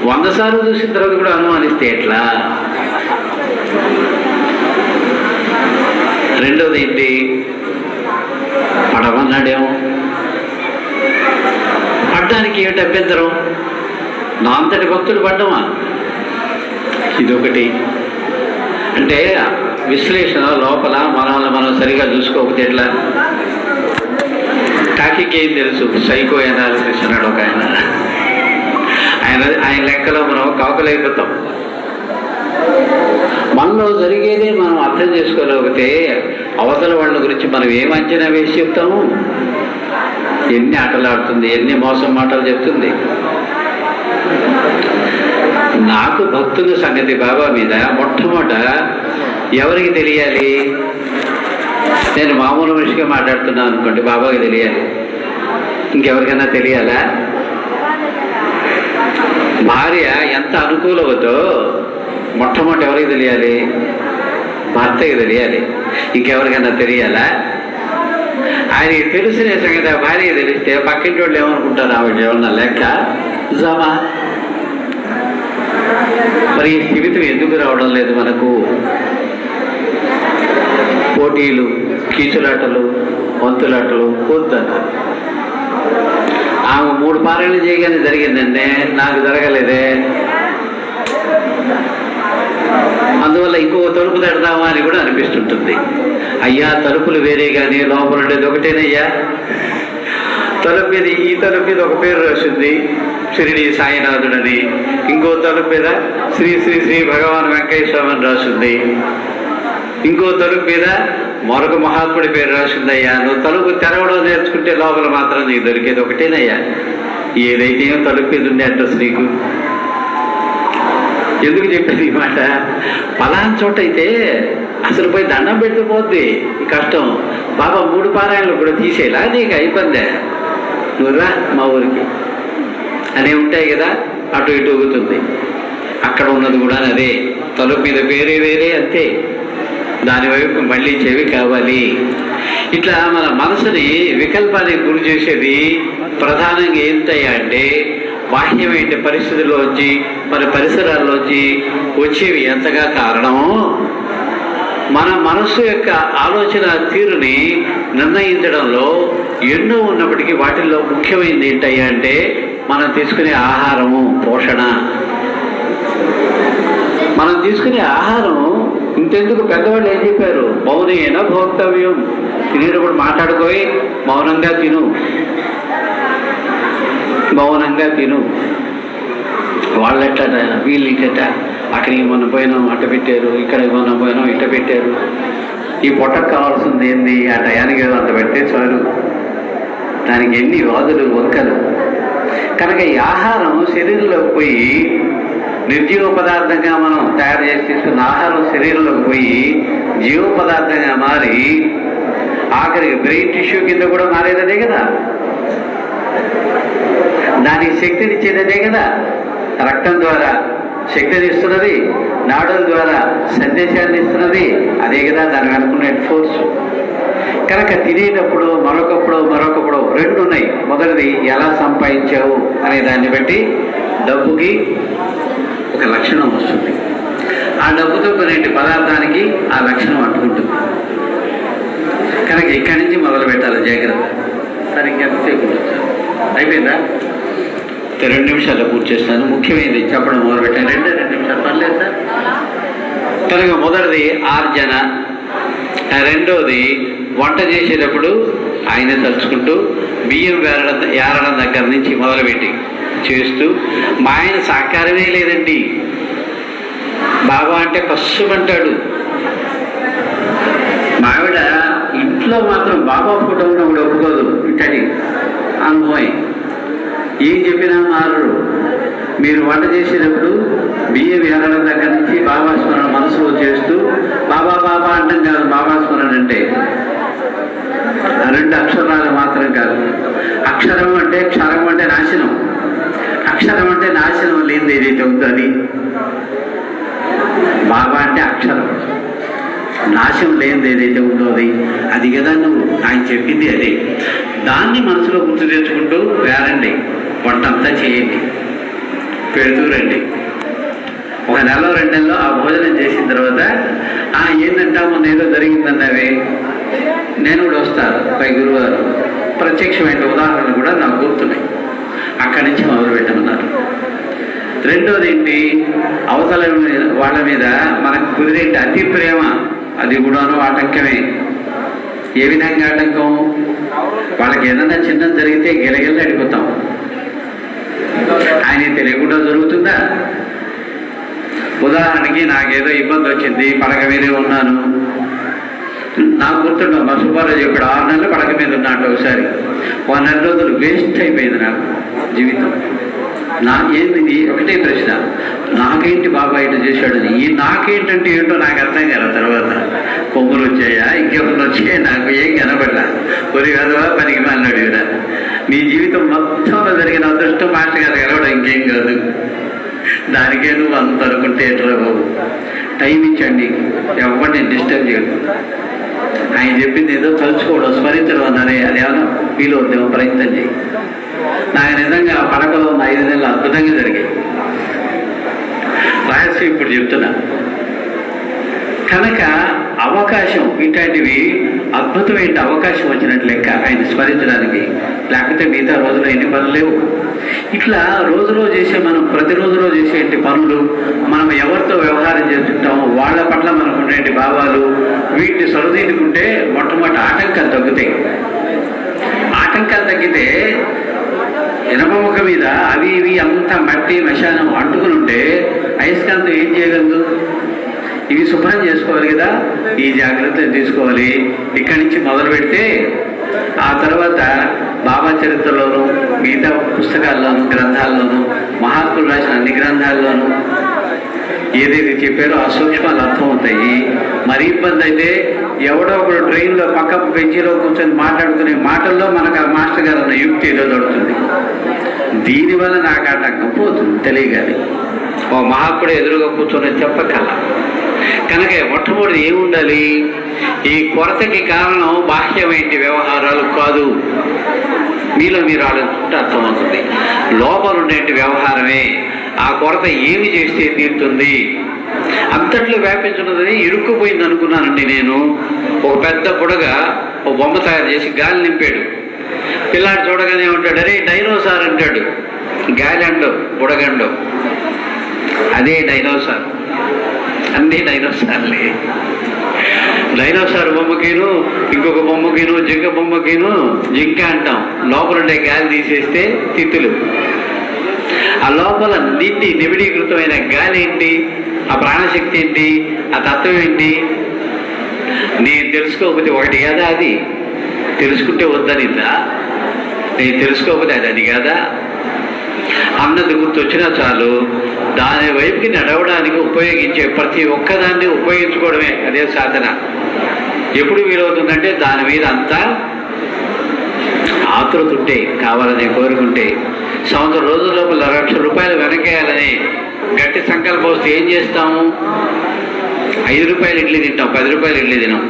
100 సార్లు చూసిన తర్వాత కూడా అనుమానిస్తే ఎట్లా? రెండోది ఏంటి? పడమన్నాడేమో. పడ్డానికి ఏమిటి అభ్యంతరం? నా అంతటి భక్తుడు పడ్డమా? ఇదొకటి. అంటే విశ్లేషణ లోపల మనల్ని మనం సరిగా చూసుకోకపోతే ఎట్లా? కాకికి ఏం తెలుసు? సైకో అనాలిసిస్ అన్నాడు ఒక ఆయన. ఆయన లెక్కలో మనం కాకులైపోతాం. మనలో జరిగేదే మనం అర్థం చేసుకోలేకపోతే అవతల వాళ్ళ గురించి మనం ఏం అంచనా వేసి చెప్తాము? ఎన్ని ఆటలు ఆడుతుంది, ఎన్ని మోసం మాటలు చెప్తుంది. నాకు భక్తుల సంగతి బాబా మీద మొట్టమొదట ఎవరికి తెలియాలి? నేను మామూలు మనిషిగా మాట్లాడుతున్నాను అనుకోండి, బాబాకి తెలియాలి. ఇంకెవరికైనా తెలియాలా? భార్య ఎంత అనుకూలవుతో మొట్టమొదటి ఎవరికి తెలియాలి? భర్తకి తెలియాలి. ఇంకెవరికైనా తెలియాలా? ఆయనకి తెలిసిన సంగతి భార్య తెలిస్తే పక్కింటి వాళ్ళు ఏమనుకుంటారు? ఆవిడ ఏమన్నా లెక్క జమా. మరి ఈ స్థిమితం ఎందుకు రావడం లేదు మనకు? పోటీలు, కీచులాటలు, వంతులాటలు వద్దన్నారు. ఆమె 3 పారాయణలు చేయగానే జరిగిందంటే నాకు జరగలేదే, అందువల్ల ఇంకో తలుపు తడదామా అని కూడా అనిపిస్తుంటుంది. అయ్యా తలుపులు వేరే కానీ లోపల ఉండేది ఒకటేనయ్యా. తలుపు మీద ఈ తలుపు మీద ఒక పేరు రాసింది షిరిడి సాయినాథుడని, ఇంకో తలుపు మీద శ్రీ శ్రీ శ్రీ భగవాన్ వెంకయ్య స్వామి అని రాసింది, ఇంకో తలుపు మీద మరొక మహాత్ముడి పేరు రాసిందయ్యా. నువ్వు తలుపు తెరవడం నేర్చుకుంటే లోపల మాత్రం నీకు దొరికేది ఒకటేనయ్యా. ఏదైతే ఏం తలుపు మీద ఉండే అడ్రస్ నీకు ఎందుకు చెప్పేది ఈ మాట? పలానా చోట అయితే అసలు పోయి దండం పెట్టిపోద్ది ఈ కష్టం. బాబా 3 పారాయణలు కూడా తీసేలా నీకు అయిపోద్దే, నువ్వు రా మా ఊరికి అనే ఉంటాయి కదా. అటు ఇటు ఊగుతుంది. అక్కడ ఉన్నది కూడా అదే, తలుపు మీద పేరే వేరే, అంతే. దాని వైపు మళ్ళీ చెవి కావాలి. ఇట్లా మన మనసుని వికల్పానికి గురి చేసేది ప్రధానంగా ఏంటయ్యా అంటే బాహ్యమైన పరిస్థితుల్లోంచి, మన పరిసరాల్లోంచి వచ్చేవి ఎంతగా కారణమో మన మనస్సు యొక్క ఆలోచన తీరుని నిర్ణయించడంలో ఎన్నో ఉన్నప్పటికీ వాటిల్లో ముఖ్యమైనది ఏంటయ్యా అంటే మనం తీసుకునే ఆహారము, పోషణ. మనం తీసుకునే ఆహారం ఇంతెందుకు పెద్దవాళ్ళు ఏం చెప్పారు? మౌనేన భోక్తవ్యం. తినేటప్పుడు మాట్లాడుకోయి మౌనంగా తిను, మౌనంగా తిను. వాళ్ళెట్ట వీళ్ళు ఇట్ట, అక్కడికి మనం పోయినాం అట్ట పెట్టారు, ఇక్కడికి మనం పోయినాం ఇట్ట పెట్టారు. ఈ పొట్టకు కావాల్సింది ఏంది? ఆ టయానికి ఏదో అంత పెడితే చాలు. దానికి ఎన్ని వాదులు వంకలు. కనుక ఈ ఆహారం శరీరంలోకి పోయి నిర్జీవ పదార్థంగా మనం తయారు చేసి తీసుకున్న ఆహారం శరీరంలోకి పోయి జీవ పదార్థంగా మారి ఆఖరికి బ్రెయిన్ టిష్యూ కింద కూడా మారేదనే కదా. దానికి శక్తినిచ్చేదే కదా. రక్తం ద్వారా శక్తిని ఇస్తున్నది, నాడుల ద్వారా సందేశాన్ని ఇస్తున్నది అదే కదా దానికి అనుకునే ఫోర్స్. కనుక తినేటప్పుడు మరొకప్పుడు 2 ఉన్నాయి. మొదటిది ఎలా సంపాదించావు అనే దాన్ని బట్టి డబ్బుకి ఒక లక్షణం వస్తుంది. ఆ డబ్బుతో కొనే పదార్థానికి ఆ లక్షణం అంటుకుంటుంది. కనుక ఇక్కడి నుంచి మొదలు పెట్టాలి జాగ్రత్త. సరే ఇంకెంతసేపు ఉంటుంది? అయిపోయిందా? 2 నిమిషాల్లో పూర్తి చేస్తాను. ముఖ్యమైనది చెప్పడం మొదలుపెట్టాను. 2 నిమిషాలు పర్లేదు సార్. కనుక మొదటిది ఆర్జన, రెండోది వంట చేసేటప్పుడు ఆయన తలుచుకుంటూ బియ్యం ఏరడం దగ్గర నుంచి మొదలుపెట్టి చేస్తూ మా ఆయన సహకారమే లేదండి. బాబా అంటే పశ్చిమంటాడు. మా ఆవిడ ఇంట్లో మాత్రం బాబా ఫోటో ఉన్న కూడా ఒప్పుకోదు. ఇట్టడి అనుభవం ఏం చెప్పినా మారరు. మీరు వంట చేసేటప్పుడు బియ్యం ఏరడం దగ్గర నుంచి బాబా స్మరణ మనసులో చేస్తూ బాబా బాబా అంటాం కాదు. బాబా స్మరణ అంటే రెండు అక్షరాలు మాత్రం కాదు. అక్షరం అంటే క్షరం అంటే నాశనం, అక్షరం అంటే నాశనం లేనిది ఏదైతే ఉందో అది. బాబా అంటే అక్షరం, నాశనం లేనిది ఏదైతే ఉందో అది కదా నువ్వు. ఆయన చెప్పింది అదే. దాన్ని మనసులో గుర్తు తెచ్చుకుంటూ వేరండి, వంటంతా చేయండి, పెడుతూ రండి. ఒక నెల 2 నెలల్లో ఆ భోజనం చేసిన తర్వాత ఏంటంటే మొన్న ఏదో జరిగిందన్నవే, నేను కూడా వస్తాను పై గురువారు. ప్రత్యక్షమైన ఉదాహరణలు కూడా నాకు గుర్తున్నాయి. అక్కడి నుంచి మొదలు పెట్టమన్నారు. రెండోది ఏంటి, అవతల వాళ్ళ మీద మనకు కుదిరేంటి అతి ప్రేమ, అది కూడాను ఆటంకమే. ఏ విధంగా ఆటంకం? వాళ్ళకి ఏదైనా చిన్నది జరిగితే గిలగిల్ల అడిపోతాం. ఆయన తెలియకుండా జరుగుతుందా? ఉదాహరణకి నాకేదో ఇబ్బంది వచ్చింది, పడక మీదే ఉన్నాను. నాకు గుర్తుండవు, మా సుబ్బారావు చెప్పాడు 6 నెలలు పడక మీద ఉన్నాడు. ఒకసారి 1 నెల రోజులు వేస్ట్ అయిపోయింది నాకు జీవితం. ఏంది ఒకటే ప్రశ్న, నాకేంటి బాబా ఇటు చేశాడు? ఈ నాకేంటంటే ఏంటో నాకు అర్థం కాదు. తర్వాత కొమ్ములు వచ్చాయా, ఇంకెప్పుడు వచ్చాయా, నాకు ఏం కనబడలా. కొరి కదవా పనికి మాట్లాడు కదా. నీ జీవితం మొత్తంలో జరిగిన అదృష్టం మాస్టర్ గారు కలవడం ఇంకేం కాదు. దానికే నువ్వు అంత అనుకుంటే ఎట్లా బాబు? టైం ఇచ్చండి, ఎవరిని డిస్టర్బ్ చేయడు. ఆయన చెప్పింది ఏదో తలుచుకోవడం, స్మరించడం అన్నారే, అది ఏమైనా ఫీల్ అవుతుందేమో, ప్రయత్నం చేయి. నాకు నిజంగా పడకలో ఉన్న 5 నెలలు అద్భుతంగా జరిగాయి. రహస్యం ఇప్పుడు చెప్తున్నా. కనుక అవకాశం, ఇట్లాంటివి అద్భుతమైన అవకాశం వచ్చినట్టు లెక్క ఆయన స్మరించడానికి. లేకపోతే మిగతా రోజులో ఎన్ని పనులు లేవు. ఇట్లా రోజులో చేసే, మనం ప్రతిరోజులో చేసే పనులు, మనం ఎవరితో వ్యవహారం చేస్తుంటామో వాళ్ళ పట్ల మనకు ఉండే భావాలు, వీటిని సరిదిద్దుకుంటే మొట్టమొదటి ఆటంకాలు తగ్గుతాయి. ఆటంకాలు తగ్గితే ఇనప ముఖం మీద అవి ఇవి అంతా మట్టి మశానం అంటుకుని ఉంటే అయస్కాంతం ఏం చేయగలదు? ఇవి శుభ్రం చేసుకోవాలి కదా. ఈ జాగ్రత్తలు తీసుకోవాలి. ఇక్కడి నుంచి మొదలు పెడితే ఆ తర్వాత బాబా చరిత్రలోను, మిగతా పుస్తకాల్లోను, గ్రంథాల్లోనూ, మహాత్ములు రాసిన అన్ని గ్రంథాల్లోనూ ఏదైతే చెప్పారో ఆ సూక్ష్మాలు అర్థమవుతాయి. మరీ ఇబ్బంది అయితే ఎవడో ఒకడు ట్రైన్లో పక్క బెంచీలో కూర్చొని మాట్లాడుకునే మాటల్లో మనకు ఆ మాస్టర్ గారు అన్న యుక్తి ఏదో దొరుకుతుంది. దీనివల్ల నాకు ఆటంకం పోతుంది తెలియగానే. ఓ మహాత్ముడు ఎదురుగా కూర్చొని చెప్పకల్లా. కనుక మొట్టమొదటి ఏముండాలి? ఈ కొరతకి కారణం బాహ్యమైన వ్యవహారాలు కాదు, మీలో మీరు ఆలోచించుకుంటే అర్థమవుతుంది. లోపల ఉండేటి వ్యవహారమే. ఆ కొరత ఏమి చేస్తే తీరుతుంది? అంతట్లో వ్యాపించున్నదని ఇరుక్కుపోయింది అనుకున్నానండి నేను. ఒక పెద్ద బుడగ ఒక బొమ్మ తయారు చేసి గాలి నింపాడు. పిల్లాడు చూడగానే ఉంటాడు, అరే డైనోసార్ అంటాడు. గాలి అండో బుడగండో, అదే డైనోసార్. అన్నీ డైనోసార్లే. డైనోసార్ బొమ్మకిను, ఇంకొక బొమ్మకిను, జింక బొమ్మకిను జింక అంటాం. లోపల ఉండే గాలి తీసేస్తే తిత్తులు. ఆ లోపల నిండి నిబిడీకృతమైన గాలి ఏంటి? ఆ ప్రాణశక్తి ఏంటి? ఆ తత్వం ఏంటి? నేను తెలుసుకోకపోతే ఒకటి కదా అది. తెలుసుకుంటే వద్దనిద్దా? నేను తెలుసుకోకపోతే అది కదా అన్నది గుర్తొచ్చినా చాలు. దాని వైపుకి నడవడానికి ఉపయోగించే ప్రతి ఒక్కదాన్ని ఉపయోగించుకోవడమే అదే సాధన. ఎప్పుడు వీలవుతుందంటే దాని మీద అంతా ఆతృత ఉంటే, కావాలని కోరుకుంటే. సంవత్సరం రోజుల లోపల ₹1,00,000 వెనకేయాలని గట్టి సంకల్పం వస్తే ఏం చేస్తాము? ₹5 ఇడ్లీ తింటాం, ₹10 ఇడ్లీ తినాం.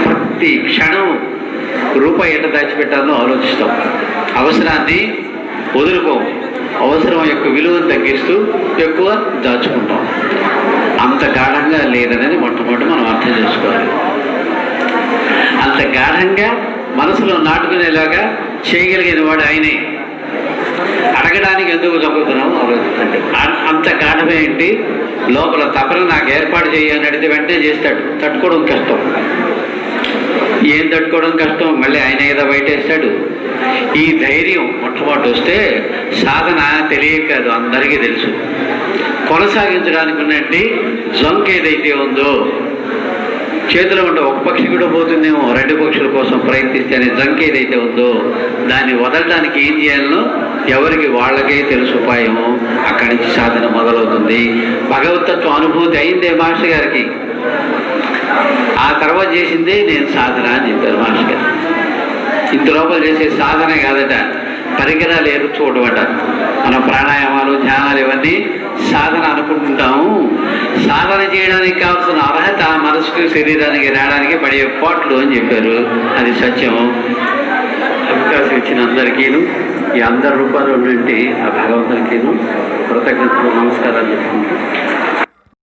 ప్రతి క్షణం రూపాయి ఎంత దాచిపెట్టాలో ఆలోచిస్తాం. అవసరాన్ని వదులుకోం. అవసరం యొక్క విలువను తగ్గిస్తూ ఎక్కువ దాచుకుంటాం. అంత గాఢంగా లేదనేది మొట్టమొదటి మనం అర్థం చేసుకోవాలి. అంత గాఢంగా మనసులో నాటుకునేలాగా చేయగలిగిన వాడు ఆయనే. అడగడానికి ఎందుకు చదువుతున్నాము ఆలోచించండి. అంత గాఢమే ఏంటి? లోపల తపన నాకు ఏర్పాటు చేయని అడిగితే వెంటనే చేస్తాడు. తట్టుకోవడం కష్టం. ఏం తట్టుకోవడం కష్టం? మళ్ళీ ఆయన ఏదో బయటేస్తాడు. ఈ ధైర్యం మొట్టమొదటి వస్తే సాధన తెలియక కాదు, అందరికీ తెలుసు. కొనసాగించడానికి ఉన్నట్టు జంక్ ఏదైతే ఉందో, చేతిలో ఉంటే ఒక పక్షి కూడా పోతుందేమో, 2 పక్షుల కోసం ప్రయత్నిస్తేనే జంక్ ఏదైతే ఉందో దాన్ని వదలడానికి ఏం చేయాలనో ఎవరికి వాళ్ళకే తెలుసు ఉపాయము. అక్కడి నుంచి సాధన మొదలవుతుంది. భగవతత్వ అనుభూతి అయిందే మాస్టర్ గారికి. ఆ తర్వాత చేసిందే నేను సాధన అని చెప్పారు మాస్టర్ గారు. ఇంత లోపల చేసే సాధనే కాదట, పరికరాలు ఏరు చూడబట. మనం ప్రాణాయామాలు ధ్యానాలు ఇవన్నీ సాధన అనుకుంటుంటాము. సాధన చేయడానికి కావాల్సిన అర్హత మనసుకు శరీరానికి రావడానికి పడే పాట్లు అని చెప్పారు. అది సత్యము. అవకాశం ఇచ్చిన అందరికీను, ఈ అందరి రూపాయలు ఉన్నట్టు ఆ భగవంతునికిను కృతజ్ఞతలు నమస్కారాలు చెప్పుకుంటూ